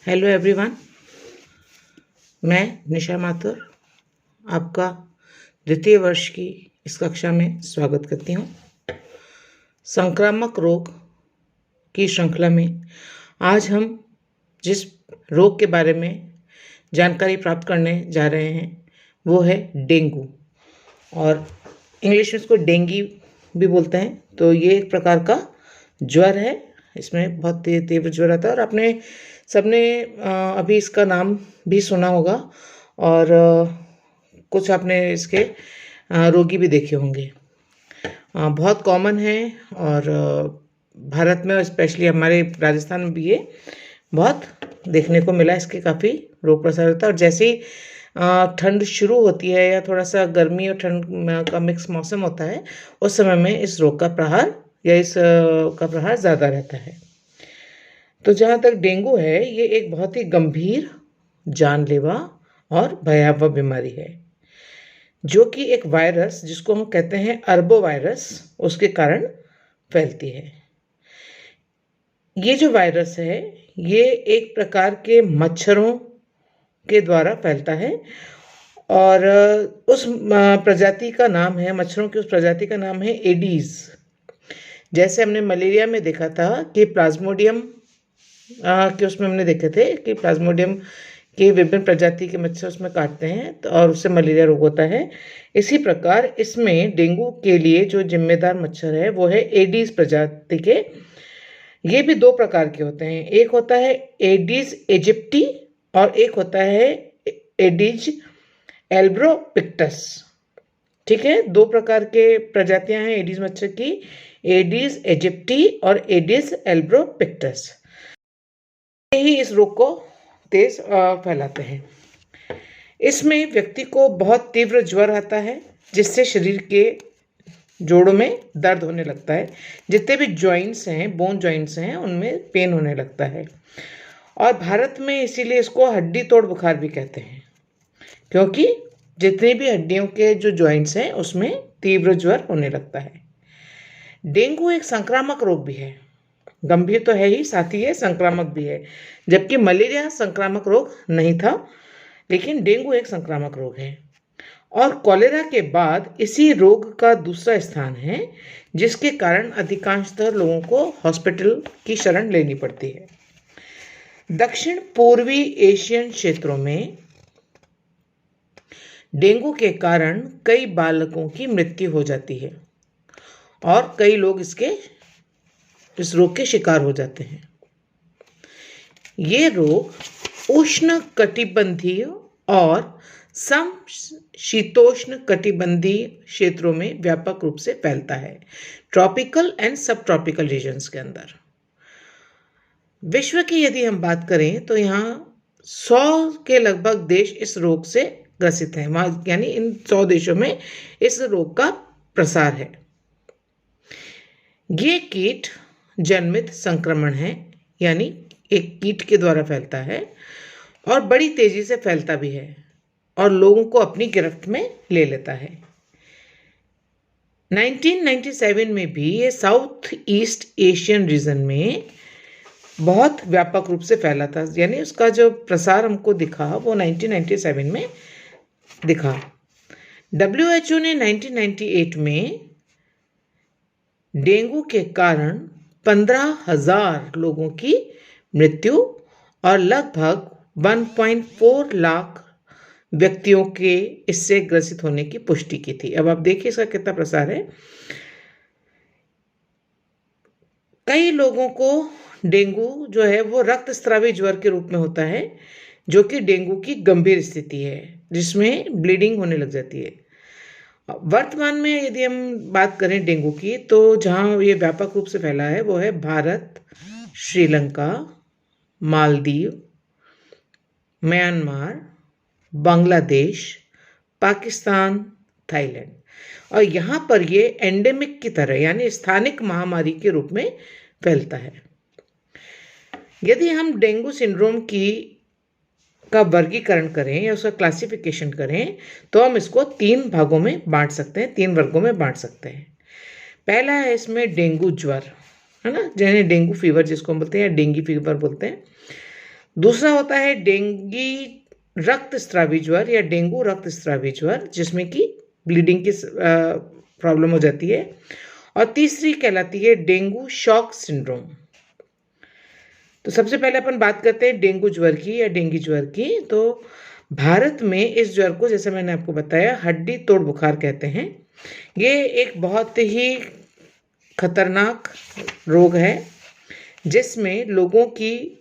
Hello everyone, मैं निशा माथुर आपका द्वितीय वर्ष की इस कक्षा में स्वागत करती हूँ। संक्रामक रोग की श्रृंखला में आज हम जिस रोग के बारे में जानकारी प्राप्त करने जा रहे हैं वो है डेंगू, और इंग्लिश में इसको डेंगी भी बोलते हैं। तो ये एक प्रकार का ज्वर है, इसमें बहुत तीव्र ज्वर आता है और आपने सबने अभी इसका नाम भी सुना होगा और कुछ आपने इसके रोगी भी देखे होंगे। बहुत कॉमन है और भारत में स्पेशली हमारे राजस्थान में भी ये बहुत देखने को मिला। इसके काफ़ी रोग प्रसार होता है और जैसे ही ठंड शुरू होती है या थोड़ा सा गर्मी और ठंड का मिक्स मौसम होता है, उस समय में इस रोग का प्रहार या इस का प्रहार ज़्यादा रहता है। तो जहाँ तक डेंगू है, ये एक बहुत ही गंभीर, जानलेवा और भयावह बीमारी है जो कि एक वायरस जिसको हम कहते हैं अरबो वायरस, उसके कारण फैलती है। ये जो वायरस है ये एक प्रकार के मच्छरों के द्वारा फैलता है और उस प्रजाति का नाम है, मच्छरों की उस प्रजाति का नाम है एडीज। जैसे हमने मलेरिया में देखा था कि प्लाज्मोडियम कि उसमें हमने देखे थे कि प्लाज्मोडियम के विभिन्न प्रजाति के मच्छर उसमें काटते हैं तो और उससे मलेरिया रोग होता है। इसी प्रकार इसमें डेंगू के लिए जो जिम्मेदार मच्छर है वो है एडीज प्रजाति के। ये भी दो प्रकार के होते हैं, एक होता है एडीज इजिप्टी और एक होता है एडीज एल्ब्रोपिक्टस। ठीक है, दो प्रकार के प्रजातियां हैं एडीज मच्छर की, एडीज इजिप्टी और एडीज एल्ब्रोपिक्टस। ही इस रोग को तेज फैलाते हैं। इसमें व्यक्ति को बहुत तीव्र ज्वर आता है जिससे शरीर के जोड़ों में दर्द होने लगता है। जितने भी जॉइंट्स हैं, बोन जॉइंट्स हैं, उनमें पेन होने लगता है। और भारत में इसीलिए इसको हड्डी तोड़ बुखार भी कहते हैं, क्योंकि जितनी भी हड्डियों के जो जॉइंट्स हैं उसमें तीव्र ज्वर होने लगता है। डेंगू एक संक्रामक रोग भी है, गंभीर तो है ही, साथ ही ये संक्रामक भी है। जबकि मलेरिया संक्रामक रोग नहीं था, लेकिन डेंगू एक संक्रामक रोग है और कॉलेरा के बाद इसी रोग का दूसरा स्थान है, जिसके कारण अधिकांशतः लोगों को हॉस्पिटल की शरण लेनी पड़ती है। दक्षिण पूर्वी एशियन क्षेत्रों में डेंगू के कारण कई बालकों की मृत्यु हो जाती है और कई लोग इस रोग के शिकार हो जाते हैं। ये रोग उष्ण कटिबंधीय और समशीतोष्ण कटिबंधीय क्षेत्रों में व्यापक रूप से फैलता है, ट्रॉपिकल एंड सब ट्रॉपिकल रीजन्स के अंदर। विश्व की यदि हम बात करें तो यहाँ 100 के लगभग देश इस रोग से ग्रसित हैं, यानी इन 100 देशों में इस रोग का प्रसार है। ये कीट जन्मित संक्रमण है, यानी एक कीट के द्वारा फैलता है और बड़ी तेजी से फैलता भी है और लोगों को अपनी गिरफ्त में ले लेता है। 1997 में भी ये साउथ ईस्ट एशियन रीजन में बहुत व्यापक रूप से फैला था, यानी उसका जो प्रसार हमको दिखा वो 1997 में दिखा। WHO ने 1998 में डेंगू के कारण 15,000 लोगों की मृत्यु और लगभग 1.4 लाख व्यक्तियों के इससे ग्रसित होने की पुष्टि की थी। अब आप देखिए इसका कितना प्रसार है। कई लोगों को डेंगू जो है वो रक्तस्रावी ज्वर के रूप में होता है, जो कि डेंगू की गंभीर स्थिति है जिसमें ब्लीडिंग होने लग जाती है। वर्तमान में यदि हम बात करें डेंगू की, तो जहां ये व्यापक रूप से फैला है वो है भारत, श्रीलंका, मालदीव, म्यांमार, बांग्लादेश, पाकिस्तान, थाईलैंड। और यहाँ पर ये एंडेमिक की तरह, यानी स्थानिक महामारी के रूप में फैलता है। यदि हम डेंगू सिंड्रोम का वर्गीकरण करें या उसका क्लासिफिकेशन करें तो हम इसको 3 भागों में बांट सकते हैं, 3 वर्गों में बांट सकते हैं। पहला है इसमें डेंगू ज्वर, है ना, जिन्हें डेंगू फीवर जिसको बोलते हैं, डेंगी फीवर बोलते हैं। दूसरा होता है डेंगी रक्तस्रावी ज्वर या डेंगू रक्तस्रावी ज्वर, जिसमें कि ब्लीडिंग की प्रॉब्लम हो जाती है। और तीसरी कहलाती है डेंगू शॉक सिंड्रोम। तो सबसे पहले अपन बात करते हैं डेंगू ज्वर की या डेंगू ज्वर की। तो भारत में इस ज्वर को, जैसे मैंने आपको बताया, हड्डी तोड़ बुखार कहते हैं। ये एक बहुत ही खतरनाक रोग है जिसमें लोगों की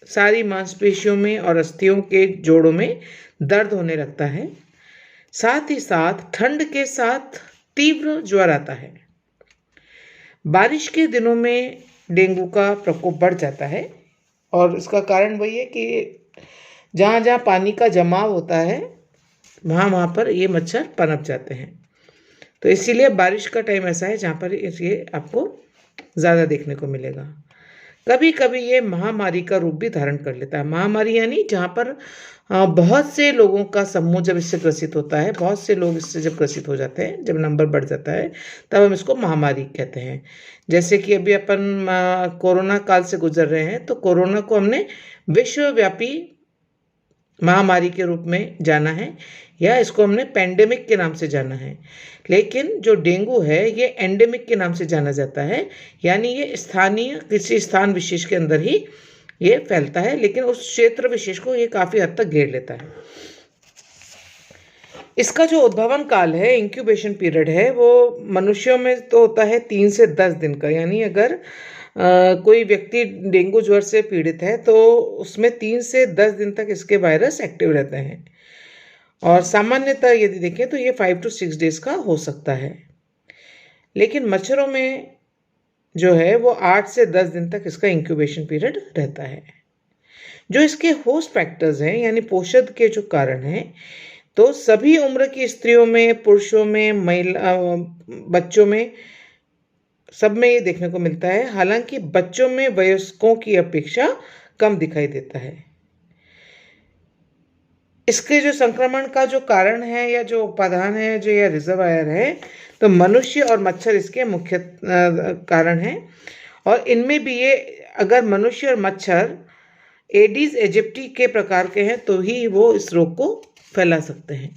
सारी मांसपेशियों में और अस्थियों के जोड़ों में दर्द होने लगता है। साथ ही साथ ठंड के साथ तीव्र ज्वर आता है। बारिश के दिनों में डेंगू का प्रकोप बढ़ जाता है और इसका कारण वही है कि जहाँ जहाँ पानी का जमाव होता है वहाँ पर ये मच्छर पनप जाते हैं। तो इसीलिए बारिश का टाइम ऐसा है जहाँ पर ये आपको ज़्यादा देखने को मिलेगा। कभी कभी ये महामारी का रूप भी धारण कर लेता है। महामारी यानी जहाँ पर बहुत से लोगों का समूह जब इससे ग्रसित होता है, बहुत से लोग इससे जब ग्रसित हो जाते हैं, जब नंबर बढ़ जाता है, तब हम इसको महामारी कहते हैं। जैसे कि अभी अपन कोरोना काल से गुजर रहे हैं, तो कोरोना को हमने विश्वव्यापी महामारी के रूप में जाना है या इसको हमने पेंडेमिक के नाम से जाना है। लेकिन जो डेंगू है ये एंडेमिक के नाम से जाना जाता है, यानी ये स्थानीय किसी स्थान विशेष के अंदर ही ये फैलता है, लेकिन उस क्षेत्र विशेष को ये काफ़ी हद तक घेर लेता है। इसका जो उद्भवन काल है, इंक्यूबेशन पीरियड है, वो मनुष्यों में तो होता है 3 से 10 दिन का। यानी अगर कोई व्यक्ति डेंगू ज्वर से पीड़ित है तो उसमें 3 से 10 दिन तक इसके वायरस एक्टिव रहते हैं। और सामान्यतः यदि देखें तो ये 5 to 6 डेज का हो सकता है। लेकिन मच्छरों में जो है वो 8 से 10 दिन तक इसका इंक्यूबेशन पीरियड रहता है। जो इसके होस्ट फैक्टर्स हैं, यानी पोषक के जो कारण हैं, तो सभी उम्र की स्त्रियों में, पुरुषों में, महिला, बच्चों में, सब में ये देखने को मिलता है। हालांकि बच्चों में वयस्कों की अपेक्षा कम दिखाई देता है। इसके जो संक्रमण का जो कारण है या जो उपादान है, जो या रिजर्वायर है, तो मनुष्य और मच्छर इसके मुख्य कारण हैं। और इनमें भी ये, अगर मनुष्य और मच्छर एडीज एजिप्टी के प्रकार के हैं तो ही वो इस रोग को फैला सकते हैं।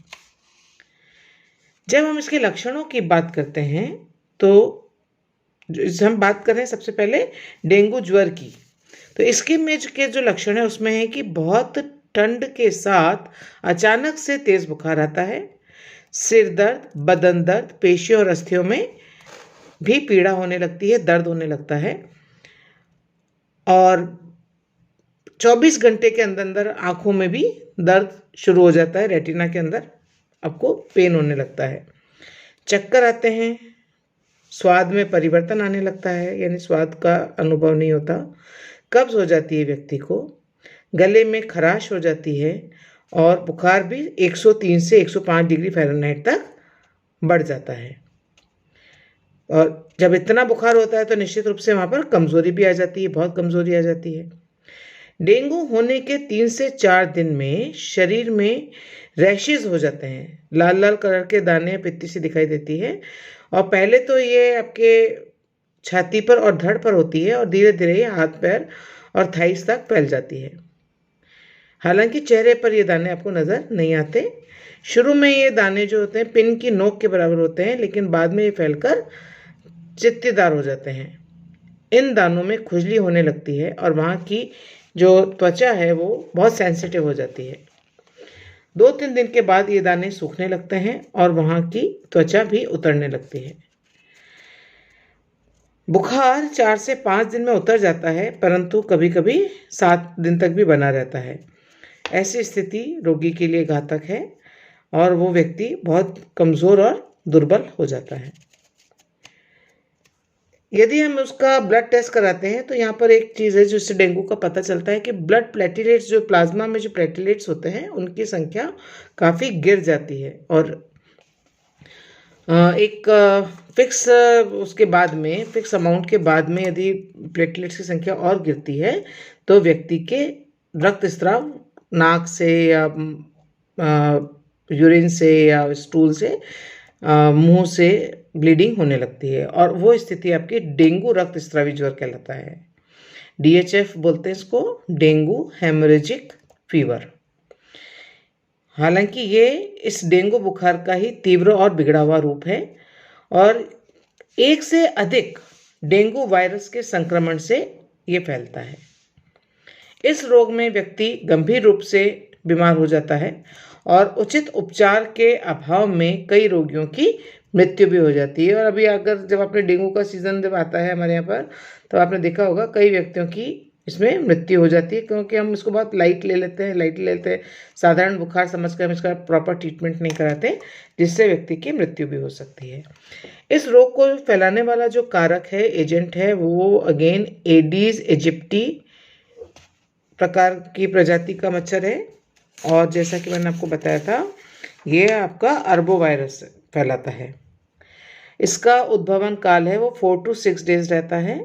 जब हम इसके लक्षणों की बात करते हैं तो हम बात कर रहे हैं सबसे पहले डेंगू ज्वर की। तो इसके में के जो लक्षण है उसमें है कि बहुत ठंड के साथ अचानक से तेज बुखार आता है, सिर दर्द, बदन दर्द, पेशियों और अस्थियों में भी पीड़ा होने लगती है, दर्द होने लगता है। और 24 घंटे के अंदर अंदर आँखों में भी दर्द शुरू हो जाता है, रेटिना के अंदर आपको पेन होने लगता है। चक्कर आते हैं, स्वाद में परिवर्तन आने लगता है, यानी स्वाद का अनुभव नहीं होता। कब्ज हो जाती है व्यक्ति को, गले में खराश हो जाती है और बुखार भी 103 से 105 डिग्री फ़ारेनहाइट तक बढ़ जाता है। और जब इतना बुखार होता है तो निश्चित रूप से वहाँ पर कमज़ोरी भी आ जाती है, बहुत कमज़ोरी आ जाती है। डेंगू होने के 3 से 4 दिन में शरीर में रैशेज हो जाते हैं, लाल लाल कलर के दाने, पित्ती सी दिखाई देती है। और पहले तो ये आपके छाती पर और धड़ पर होती है और धीरे धीरे ये हाथ, पैर और थाइस तक फैल जाती है। हालांकि चेहरे पर ये दाने आपको नज़र नहीं आते। शुरू में ये दाने जो होते हैं पिन की नोक के बराबर होते हैं, लेकिन बाद में ये फैलकर चित्तीदार हो जाते हैं। इन दानों में खुजली होने लगती है और वहाँ की जो त्वचा है वो बहुत सेंसिटिव हो जाती है। 2-3 दिन के बाद ये दाने सूखने लगते हैं और वहाँ की त्वचा भी उतरने लगती है। बुखार 4 से 5 दिन में उतर जाता है, परंतु कभी कभी 7 दिन तक भी बना रहता है। ऐसी स्थिति रोगी के लिए घातक है और वो व्यक्ति बहुत कमज़ोर और दुर्बल हो जाता है। यदि हम उसका ब्लड टेस्ट कराते हैं तो यहाँ पर एक चीज़ है जिससे डेंगू का पता चलता है कि ब्लड प्लेटलेट्स, जो प्लाज्मा में जो प्लेटलेट्स होते हैं, उनकी संख्या काफ़ी गिर जाती है। और एक फिक्स उसके बाद में, फिक्स अमाउंट के बाद में यदि प्लेटलेट्स की संख्या और गिरती है तो व्यक्ति के रक्तस्राव नाक से या यूरिन से या स्टूल से, मुंह से ब्लीडिंग होने लगती है और वो स्थिति आपकी डेंगू रक्तस्रावी ज्वर कहलाता है। DHF बोलते हैं इसको, डेंगू हेमोरेजिक फीवर। हालांकि ये इस डेंगू बुखार का ही तीव्र और बिगड़ा हुआ रूप है और एक से अधिक डेंगू वायरस के संक्रमण से ये फैलता है। इस रोग में व्यक्ति गंभीर रूप से बीमार हो जाता है और उचित उपचार के अभाव में कई रोगियों की मृत्यु भी हो जाती है। और अभी अगर जब आपने डेंगू का सीज़न जब आता है हमारे यहाँ पर, तो आपने देखा होगा कई व्यक्तियों की इसमें मृत्यु हो जाती है, क्योंकि हम इसको बहुत लाइट ले लेते हैं, साधारण बुखार समझकर हम इसका प्रॉपर ट्रीटमेंट नहीं कराते, जिससे व्यक्ति की मृत्यु भी हो सकती है। इस रोग को फैलाने वाला जो कारक है, एजेंट है, वो अगेन एडीज एजिप्टी प्रकार की प्रजाति का मच्छर है। और जैसा कि मैंने आपको बताया था, ये आपका अरबो वायरस फैलाता है। इसका उद्भवन काल है वो 4 to 6 डेज रहता है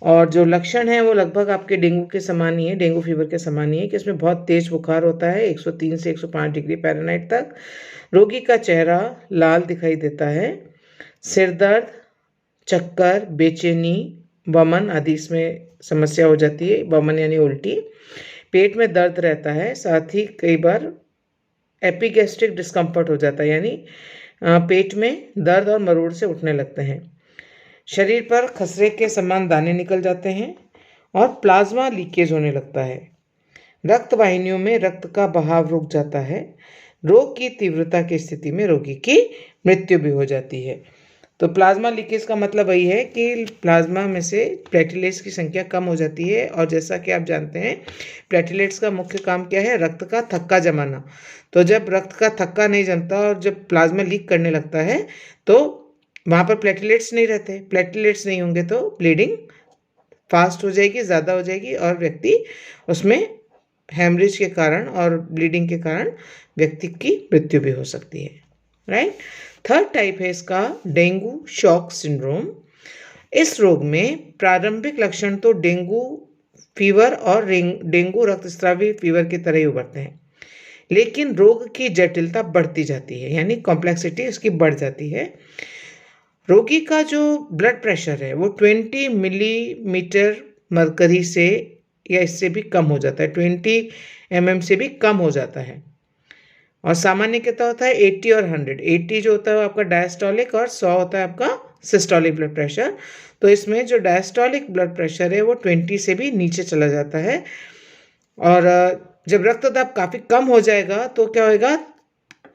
और जो लक्षण है वो लगभग आपके डेंगू के समान ही है, डेंगू फीवर के समान ही है कि इसमें बहुत तेज बुखार होता है 103 से 105 डिग्री फ़ारेनहाइट तक। रोगी का चेहरा लाल दिखाई देता है, सिर दर्द, चक्कर, बेचैनी, वमन आदि इसमें समस्या हो जाती है। वमन यानी उल्टी। पेट में दर्द रहता है, साथ ही कई बार एपिगैस्ट्रिक डिस्कम्फर्ट हो जाता है, यानी पेट में दर्द और मरोड़ से उठने लगते हैं। शरीर पर खसरे के समान दाने निकल जाते हैं और प्लाज्मा लीकेज होने लगता है। रक्त वाहिनियों में रक्त का बहाव रुक जाता है। रोग की तीव्रता की स्थिति में रोगी की मृत्यु भी हो जाती है। तो प्लाज्मा लीकेज का मतलब वही है कि प्लाज्मा में से प्लेटलेट्स की संख्या कम हो जाती है और जैसा कि आप जानते हैं प्लेटलेट्स का मुख्य काम क्या है, रक्त का थक्का जमाना। तो जब रक्त का थक्का नहीं जमता और जब प्लाज्मा लीक करने लगता है तो वहाँ पर प्लेटलेट्स नहीं रहते, प्लेटलेट्स नहीं होंगे तो ब्लीडिंग फास्ट हो जाएगी, ज़्यादा हो जाएगी और व्यक्ति उसमें हेमरेज के कारण और ब्लीडिंग के कारण व्यक्ति की मृत्यु भी हो सकती है। राइट। थर्ड टाइप है इसका डेंगू शॉक सिंड्रोम। इस रोग में प्रारंभिक लक्षण तो डेंगू फीवर और डेंगू रक्तस्रावी फीवर की तरह ही उभरते हैं, लेकिन रोग की जटिलता बढ़ती जाती है, यानी कॉम्प्लेक्सिटी उसकी बढ़ जाती है। रोगी का जो ब्लड प्रेशर है वो 20 मिलीमीटर मरकरी से या इससे भी कम हो जाता है, 20 mm से भी कम हो जाता है। और सामान्य कितना होता है 80 और 100। 80 जो होता है वो आपका डायस्टोलिक और 100 होता है आपका सिस्टोलिक ब्लड प्रेशर। तो इसमें जो डायस्टोलिक ब्लड प्रेशर है वो 20 से भी नीचे चला जाता है। और जब रक्तदाब काफ़ी कम हो जाएगा तो क्या होएगा,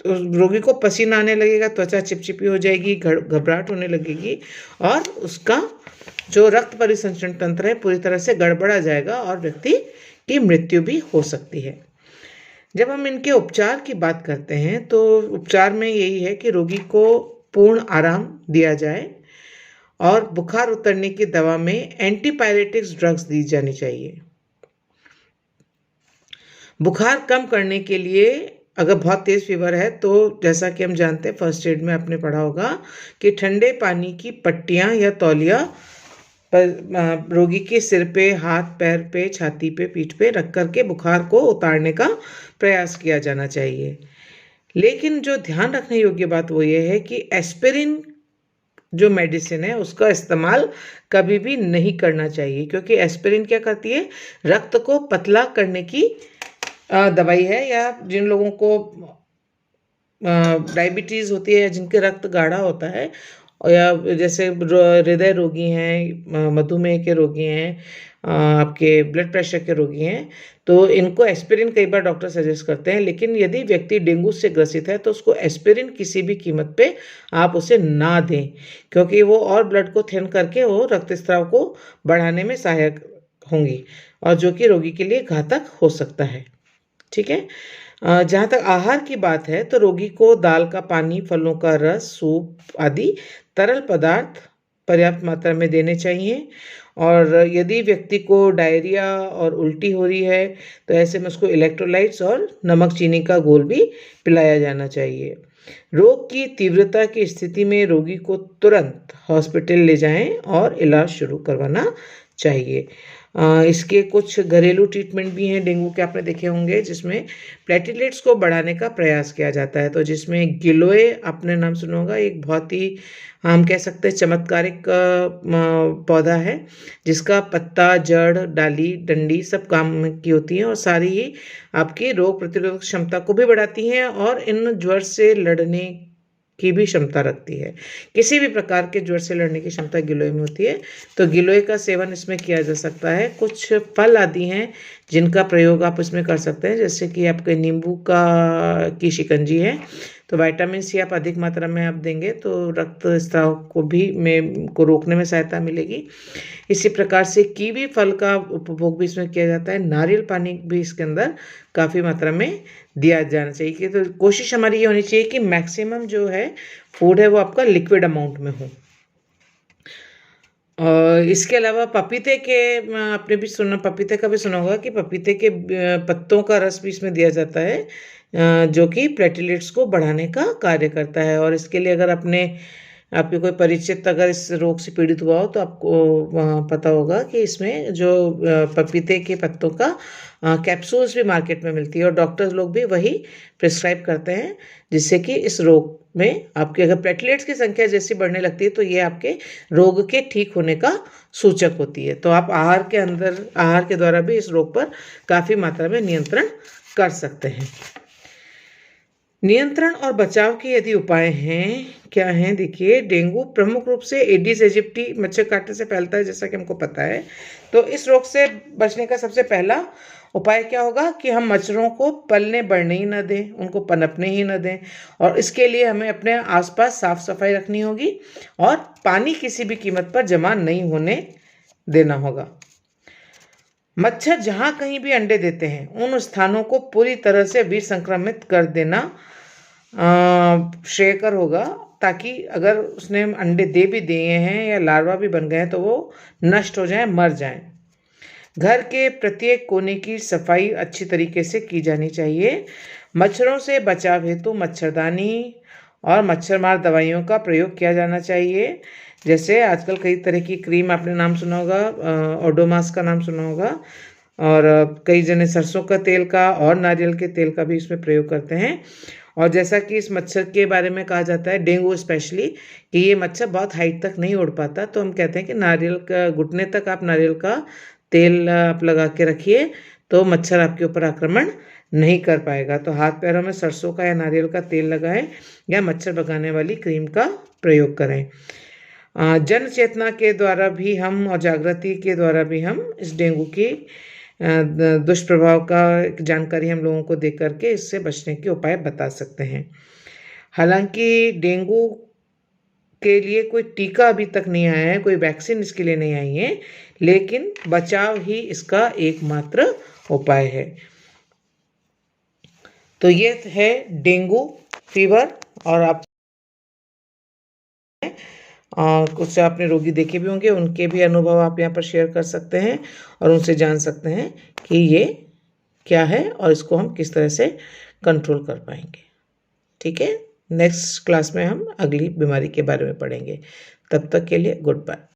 रोगी को पसीना आने लगेगा, त्वचा चिपचिपी हो जाएगी, घबराहट होने लगेगी और उसका जो रक्त परिसंचरण तंत्र है पूरी तरह से गड़बड़ा जाएगा और व्यक्ति की मृत्यु भी हो सकती है। जब हम इनके उपचार की बात करते हैं तो उपचार में यही है कि रोगी को पूर्ण आराम दिया जाए और बुखार उतरने की दवा में एंटीपायरेटिक्स ड्रग्स दी जानी चाहिए। बुखार कम करने के लिए अगर बहुत तेज़ फीवर है तो जैसा कि हम जानते हैं फर्स्ट एड में आपने पढ़ा होगा कि ठंडे पानी की पट्टियाँ या तौलिया रोगी के सिर पे, हाथ पैर पे, छाती पे, पीठ पे रख कर के बुखार को उतारने का प्रयास किया जाना चाहिए। लेकिन जो ध्यान रखने योग्य बात वो ये है कि एस्पिरिन जो मेडिसिन है उसका इस्तेमाल कभी भी नहीं करना चाहिए, क्योंकि एस्पिरिन क्या करती है, रक्त को पतला करने की दवाई है। या जिन लोगों को डायबिटीज़ होती है या जिनके रक्त गाढ़ा होता है या जैसे हृदय रोगी हैं, मधुमेह के रोगी हैं, आपके ब्लड प्रेशर के रोगी हैं, तो इनको एस्पिरिन कई बार डॉक्टर सजेस्ट करते हैं। लेकिन यदि व्यक्ति डेंगू से ग्रसित है तो उसको एस्पिरिन किसी भी कीमत पे आप उसे ना दें, क्योंकि वो और ब्लड को थिन करके वो रक्तस्राव को बढ़ाने में सहायक होंगी और जो कि रोगी के लिए घातक हो सकता है। ठीक है। जहाँ तक आहार की बात है तो रोगी को दाल का पानी, फलों का रस, सूप आदि तरल पदार्थ पर्याप्त मात्रा में देने चाहिए। और यदि व्यक्ति को डायरिया और उल्टी हो रही है तो ऐसे में उसको इलेक्ट्रोलाइट्स और नमक चीनी का घोल भी पिलाया जाना चाहिए। रोग की तीव्रता की स्थिति में रोगी को तुरंत हॉस्पिटल ले जाएं और इलाज शुरू करवाना चाहिए। इसके कुछ घरेलू ट्रीटमेंट भी हैं डेंगू के, आपने देखे होंगे, जिसमें प्लेटलेट्स को बढ़ाने का प्रयास किया जाता है। तो जिसमें गिलोय आपने नाम सुना होगा, एक बहुत ही हम कह सकते हैं चमत्कारिक पौधा है, जिसका पत्ता, जड़, डाली, डंडी सब काम की होती हैं और सारी ही आपकी रोग प्रतिरोधक क्षमता को भी बढ़ाती हैं और इन ज्वर से लड़ने की भी क्षमता रखती है। किसी भी प्रकार के ज्वर से लड़ने की क्षमता गिलोय में होती है। तो गिलोय का सेवन इसमें किया जा सकता है। कुछ फल आदि हैं जिनका प्रयोग आप इसमें कर सकते हैं, जैसे कि आपके नींबू की शिकंजी है। तो विटामिन सी आप अधिक मात्रा में आप देंगे तो रक्त स्राव को रोकने में सहायता मिलेगी। इसी प्रकार से कीवी फल का उपभोग भी इसमें किया जाता है। नारियल पानी भी इसके अंदर काफ़ी मात्रा में दिया जाना चाहिए। कि तो कोशिश हमारी ये होनी चाहिए कि मैक्सिमम जो है फूड है वो आपका लिक्विड अमाउंट में हो। और इसके अलावा पपीते के आपने भी सुना, पपीते का भी सुना होगा कि पपीते के पत्तों का रस भी इसमें दिया जाता है, जो कि प्लेटलेट्स को बढ़ाने का कार्य करता है। और इसके लिए अगर आपके कोई परिचित अगर इस रोग से पीड़ित हुआ हो तो आपको पता होगा कि इसमें जो पपीते के पत्तों का कैप्सूल्स भी मार्केट में मिलती है और डॉक्टर्स लोग भी वही प्रिस्क्राइब करते हैं, जिससे कि इस रोग में आपके अगर प्लेटलेट्स की संख्या जैसी बढ़ने लगती है तो ये आपके रोग के ठीक होने का सूचक होती है। तो आप आहार के द्वारा भी इस रोग पर काफ़ी मात्रा में नियंत्रण कर सकते हैं। नियंत्रण और बचाव के यदि उपाय हैं, क्या हैं, देखिए, डेंगू प्रमुख रूप से एडिस एजिप्टी मच्छर काटने से फैलता है, जैसा कि हमको पता है। तो इस रोग से बचने का सबसे पहला उपाय क्या होगा कि हम मच्छरों को पलने बढ़ने ही न दें, उनको पनपने ही न दें। और इसके लिए हमें अपने आसपास साफ सफाई रखनी होगी और पानी किसी भी कीमत पर जमा नहीं होने देना होगा। मच्छर जहाँ कहीं भी अंडे देते हैं उन स्थानों को पूरी तरह से विसंक्रमित कर देना श्रेयकर होगा, ताकि अगर उसने अंडे दे भी दिए हैं या लार्वा भी बन गए हैं तो वो नष्ट हो जाएं, मर जाएं। घर के प्रत्येक कोने की सफाई अच्छी तरीके से की जानी चाहिए। मच्छरों से बचाव हेतु मच्छरदानी और मच्छरमार दवाइयों का प्रयोग किया जाना चाहिए। जैसे आजकल कई तरह की क्रीम आपने नाम सुना होगा, ओडोमास का नाम सुना होगा, और कई जने सरसों का तेल का और नारियल के तेल का भी इसमें प्रयोग करते हैं। और जैसा कि इस मच्छर के बारे में कहा जाता है, डेंगू स्पेशली, कि ये मच्छर बहुत हाइट तक नहीं उड़ पाता, तो हम कहते हैं कि नारियल का घुटने तक आप नारियल का तेल आप लगा के रखिए तो मच्छर आपके ऊपर आक्रमण नहीं कर पाएगा। तो हाथ पैरों में सरसों का या नारियल का तेल लगाएं या मच्छर भगाने वाली क्रीम का प्रयोग करें। जन चेतना के द्वारा भी हम और जागृति के द्वारा भी हम इस डेंगू की दुष्प्रभाव का जानकारी हम लोगों को दे करके इससे बचने के उपाय बता सकते हैं। हालांकि डेंगू के लिए कोई टीका अभी तक नहीं आया है, कोई वैक्सीन इसके लिए नहीं आई है, लेकिन बचाव ही इसका एकमात्र उपाय है। तो ये है डेंगू फीवर। और आप कुछ आपने रोगी देखे भी होंगे, उनके भी अनुभव आप यहाँ पर शेयर कर सकते हैं और उनसे जान सकते हैं कि ये क्या है और इसको हम किस तरह से कंट्रोल कर पाएंगे। ठीक है, नेक्स्ट क्लास में हम अगली बीमारी के बारे में पढ़ेंगे। तब तक के लिए गुड बाय।